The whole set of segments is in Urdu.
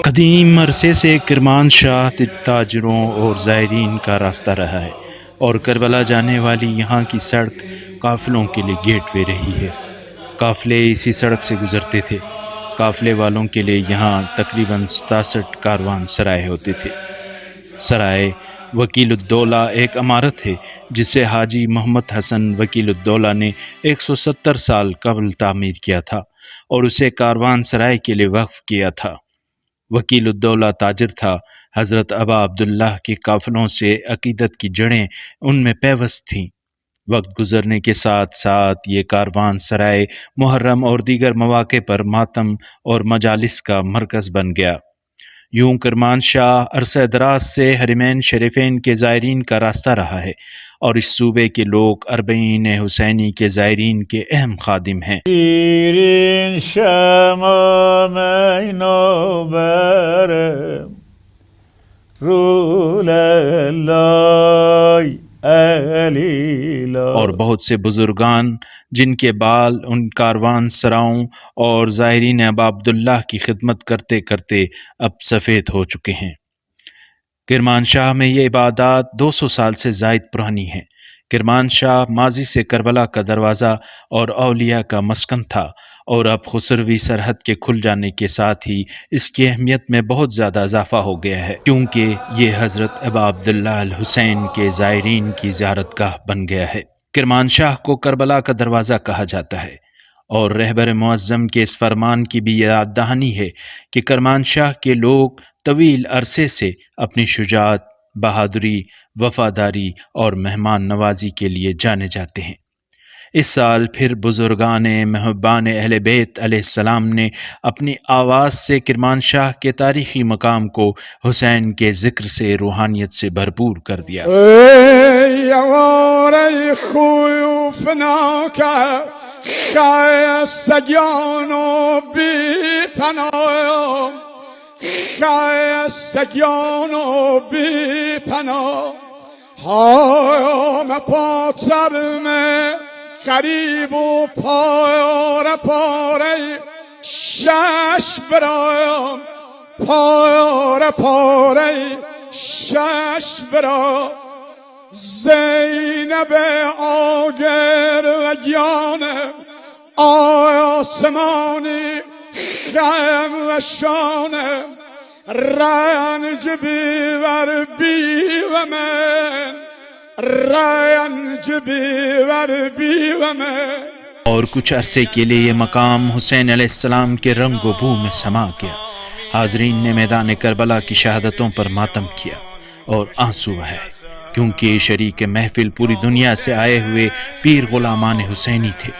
قدیم عرصے سے کرمانشاہ تاجروں اور زائرین کا راستہ رہا ہے اور کربلا جانے والی یہاں کی سڑک قافلوں کے لیے گیٹ وے رہی ہے۔ قافلے اسی سڑک سے گزرتے تھے۔ قافلے والوں کے لیے یہاں تقریباً 67 کاروان سرائے ہوتے تھے۔ سرائے وکیل الدولہ ایک عمارت ہے جسے حاجی محمد حسن وکیل الدولہ نے 170 سال قبل تعمیر کیا تھا اور اسے کاروان سرائے کے لیے وقف کیا تھا۔ وکیل الدولہ تاجر تھا۔ حضرت ابا عبداللہ کے قافلوں سے عقیدت کی جڑیں ان میں پیوست تھیں۔ وقت گزرنے کے ساتھ ساتھ یہ کاروان سرائے محرم اور دیگر مواقع پر ماتم اور مجالس کا مرکز بن گیا۔ یوں کرمانشاہ عرصہ دراز سے حرمین شریفین کے زائرین کا راستہ رہا ہے اور اس صوبے کے لوگ اربعین حسینی کے زائرین کے اہم خادم ہیں۔ اور بہت سے بزرگان جن کے بال ان کاروان سراؤں اور زائرین ابا عبداللہ کی خدمت کرتے کرتے اب سفید ہو چکے ہیں۔ کرمانشاہ میں یہ عبادات 200 سال سے زائد پرانی ہیں۔ کرمانشاہ ماضی سے کربلا کا دروازہ اور اولیاء کا مسکن تھا اور اب خسروی سرحد کے کھل جانے کے ساتھ ہی اس کی اہمیت میں بہت زیادہ اضافہ ہو گیا ہے، کیونکہ یہ حضرت ابا عبداللہ الحسین کے زائرین کی زیارت گاہ بن گیا ہے۔ کرمانشاہ کو کربلا کا دروازہ کہا جاتا ہے اور رہبر معظم کے اس فرمان کی بھی یاد دہانی ہے کہ کرمانشاہ کے لوگ طویل عرصے سے اپنی شجاعت، بہادری، وفاداری اور مہمان نوازی کے لیے جانے جاتے ہیں۔ اس سال پھر بزرگان محبان اہل بیت علیہ السلام نے اپنی آواز سے کرمانشاہ کے تاریخی مقام کو حسین کے ذکر سے روحانیت سے بھرپور کر دیا۔ قریب و پاره پاره شش برایم پاره پاره شش برا زینب آگر و گیانه آسمانی خم و شانه رنج بیور بیو من اور کچھ عرصے کے لیے یہ مقام حسین علیہ السلام کے رنگ و بو میں سما گیا۔ حاضرین نے میدان کربلا کی شہادتوں پر ماتم کیا اور آنسو بہائے، کیونکہ شریک محفل پوری دنیا سے آئے ہوئے پیر غلامان حسینی تھے،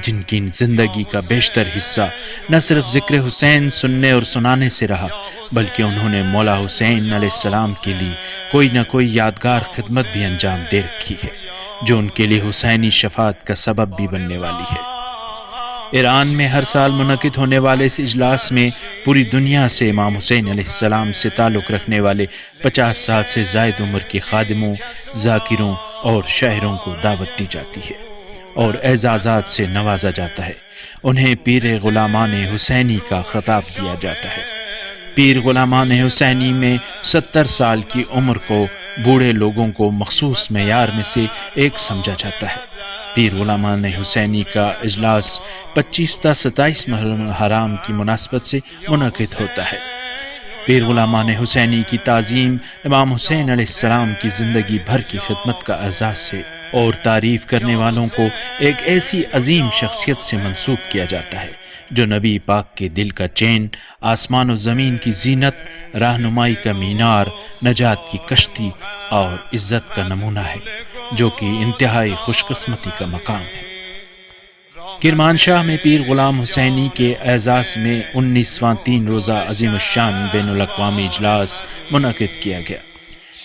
جن کی زندگی کا بیشتر حصہ نہ صرف ذکر حسین سننے اور سنانے سے رہا، بلکہ انہوں نے مولا حسین علیہ السلام کے لیے کوئی نہ کوئی یادگار خدمت بھی انجام دے رکھی ہے، جو ان کے لیے حسینی شفاعت کا سبب بھی بننے والی ہے۔ ایران میں ہر سال منعقد ہونے والے اس اجلاس میں پوری دنیا سے امام حسین علیہ السلام سے تعلق رکھنے والے 50 سال سے زائد عمر کے خادموں، ذاکروں اور شاعروں کو دعوت دی جاتی ہے اور اعزازات سے نوازا جاتا ہے۔ انہیں پیر غلامان حسینی کا خطاب دیا جاتا ہے۔ پیر غلامان حسینی میں 70 سال کی عمر کو بوڑھے لوگوں کو مخصوص معیار میں سے ایک سمجھا جاتا ہے۔ پیر غلامان حسینی کا اجلاس 25 تا 27 محرم حرام کی مناسبت سے منعقد ہوتا ہے۔ پیر غلامان حسینی کی تعظیم امام حسین علیہ السلام کی زندگی بھر کی خدمت کا اعزاز سے اور تعریف کرنے والوں کو ایک ایسی عظیم شخصیت سے منسوب کیا جاتا ہے جو نبی پاک کے دل کا چین، آسمان و زمین کی زینت، رہنمائی کا مینار، نجات کی کشتی اور عزت کا نمونہ ہے، جو کہ انتہائی خوش قسمتی کا مقام ہے۔ کرمانشاہ میں پیر غلام حسینی کے اعزاز میں 19واں 3 روزہ عظیم الشان بین الاقوامی اجلاس منعقد کیا گیا۔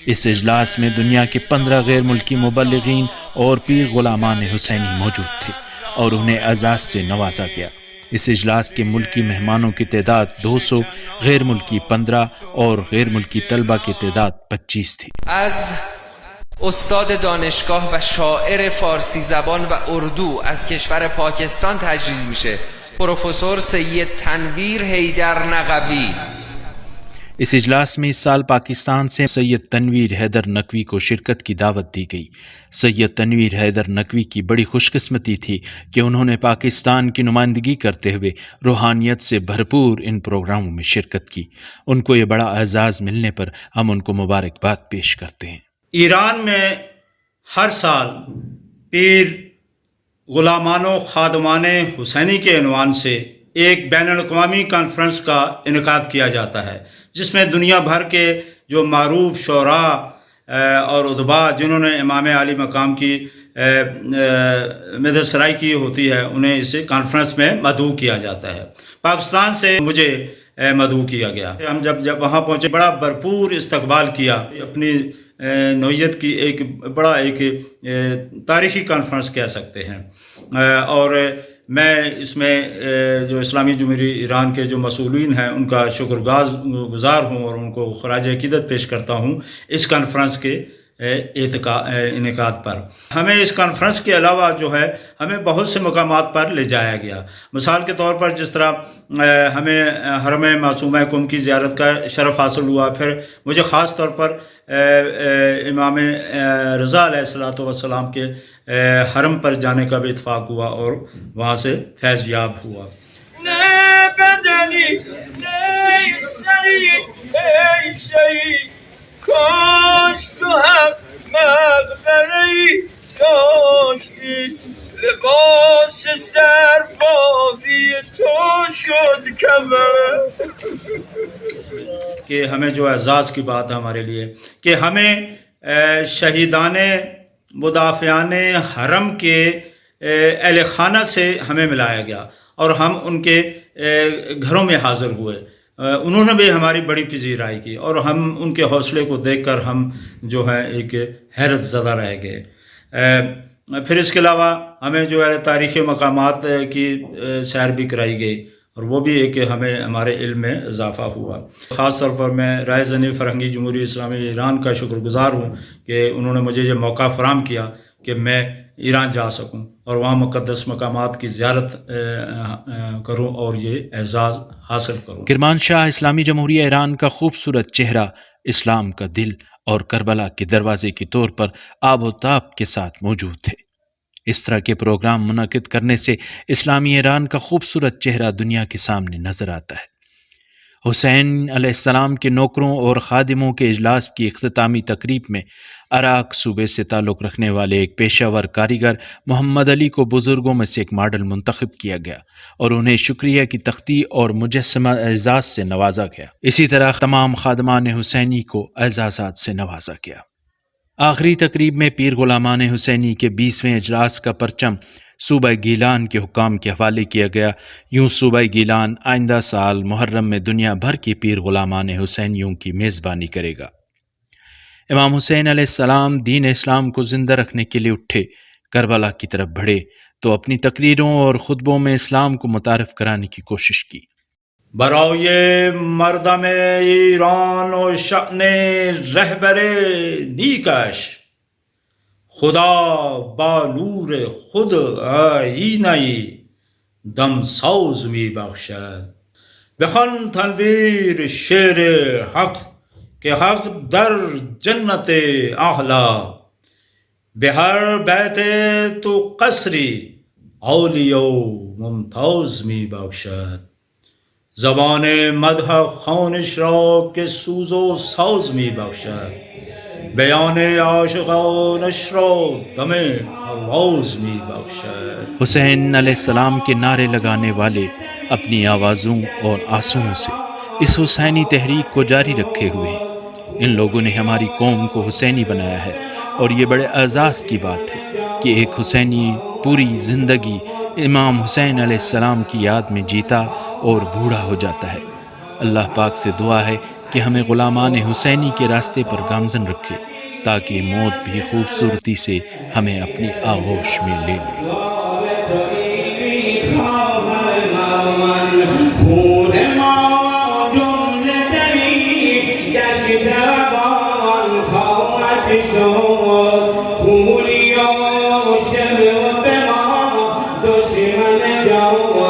اس اجلاس میں دنیا کے 15 غیر ملکی مبلغین اور پیر غلامان حسینی موجود تھے اور انہیں اعزاز سے نوازا گیا۔ اس اجلاس کے ملکی مہمانوں کی تعداد 200، غیر ملکی 15 اور غیر ملکی طلبہ کی تعداد 25 تھی۔ از استاد دانشگاه و شاعر فارسی زبان و اردو از کشور پاکستان تجلیل میشه، پروفسور سید تنویر حیدر نقوی. اس اجلاس میں اس سال پاکستان سے سید تنویر حیدر نقوی کو شرکت کی دعوت دی گئی۔ سید تنویر حیدر نقوی کی بڑی خوش قسمتی تھی کہ انہوں نے پاکستان کی نمائندگی کرتے ہوئے روحانیت سے بھرپور ان پروگراموں میں شرکت کی۔ ان کو یہ بڑا اعزاز ملنے پر ہم ان کو مبارکباد پیش کرتے ہیں۔ ایران میں ہر سال پیر غلامان و خادمان حسینی کے عنوان سے ایک بین الاقوامی کانفرنس کا انعقاد کیا جاتا ہے، جس میں دنیا بھر کے جو معروف شعراء اور ادبا جنہوں نے امام عالی مقام کی مدح سرائی کی ہوتی ہے، انہیں اس کانفرنس میں مدعو کیا جاتا ہے۔ پاکستان سے مجھے مدعو کیا گیا۔ ہم جب وہاں پہنچے بڑا بھرپور استقبال کیا۔ اپنی نوعیت کی ایک تاریخی کانفرنس کہہ سکتے ہیں، اور میں اس میں جو اسلامی جمہوریہ ایران کے جو مسئولین ہیں ان کا شکر گزار ہوں اور ان کو خراج عقیدت پیش کرتا ہوں اس کانفرنس کے انعقاد پر۔ ہمیں اس کانفرنس کے علاوہ جو ہے ہمیں بہت سے مقامات پر لے جایا گیا۔ مثال کے طور پر جس طرح ہمیں حرم معصومہ قم کی زیارت کا شرف حاصل ہوا، پھر مجھے خاص طور پر امام رضا علیہ السلام کے حرم پر جانے کا بھی اتفاق ہوا اور وہاں سے فیض یاب ہوا۔ کاش تو هم مقبره‌ای داشتی، لباس سربازی تو شد کمر۔ کہ ہمیں جو اعزاز کی بات ہے ہمارے لیے کہ ہمیں شہیدان مدافعان حرم کے اہل خانہ سے ہمیں ملایا گیا اور ہم ان کے گھروں میں حاضر ہوئے۔ انہوں نے بھی ہماری بڑی پذیرائی کی اور ہم ان کے حوصلے کو دیکھ کر ہم جو ہے ایک حیرت زدہ رہ گئے۔ پھر اس کے علاوہ ہمیں جو ہے تاریخی مقامات کی سیر بھی کرائی گئی اور وہ بھی ایک ہمارے علم میں اضافہ ہوا۔ خاص طور پر میں رائے زنی فرنگی جمہوریہ اسلامی ایران کا شکر گزار ہوں کہ انہوں نے مجھے یہ موقع فراہم کیا کہ میں ایران جا سکوں اور وہاں مقدس مقامات کی زیارت کروں اور یہ اعزاز حاصل کروں۔ کرمانشاہ اسلامی جمہوریہ ایران کا خوبصورت چہرہ اسلام کا دل اور کربلا کے دروازے کے طور پر آب و تاب کے ساتھ موجود تھے۔ اس طرح کے پروگرام منعقد کرنے سے اسلامی ایران کا خوبصورت چہرہ دنیا کے سامنے نظر آتا ہے۔ حسین علیہ السلام کے نوکروں اور خادموں کے اجلاس کی اختتامی تقریب میں عراق صوبے سے تعلق رکھنے والے ایک پیشہ ور کاریگر محمد علی کو بزرگوں میں سے ایک ماڈل منتخب کیا گیا اور انہیں شکریہ کی تختی اور مجسمہ اعزاز سے نوازا گیا۔ اسی طرح تمام خادمان حسینی کو اعزازات سے نوازا گیا۔ آخری تقریب میں پیر غلامان حسینی کے 20ویں اجلاس کا پرچم صوبہ گیلان کے حکام کے حوالے کیا گیا۔ یوں صوبہ گیلان آئندہ سال محرم میں دنیا بھر کے پیر غلامان حسینیوں کی میزبانی کرے گا۔ امام حسین علیہ السلام دین اسلام کو زندہ رکھنے کے لیے اٹھے، کربلا کی طرف بڑھے تو اپنی تقریروں اور خطبوں میں اسلام کو متعارف کرانے کی کوشش کی۔ برای مردم ایران و شأن رهبر نیکش، خدا با نور خود آیینه دم ساز می بخشد. بخوان تنویر شعر حق که حق در جنت اعلی، به هر بیت تو قصری اولیاء ممتاز می بخشد. زبان مدح خوانش را که سوز و ساز می بخشد، بیان عاشقانش را دم آواز می بخشد۔ حسین علیہ السلام کے نعرے لگانے والے اپنی آوازوں اور آنسوؤں سے اس حسینی تحریک کو جاری رکھے ہوئے ہیں۔ ان لوگوں نے ہماری قوم کو حسینی بنایا ہے اور یہ بڑے اعزاز کی بات ہے کہ ایک حسینی پوری زندگی امام حسین علیہ السلام کی یاد میں جیتا اور بوڑھا ہو جاتا ہے۔ اللہ پاک سے دعا ہے کہ ہمیں غلامان حسینی کے راستے پر گامزن رکھے تاکہ موت بھی خوبصورتی سے ہمیں اپنی آغوش میں لے لے۔ شما میں جاؤں گا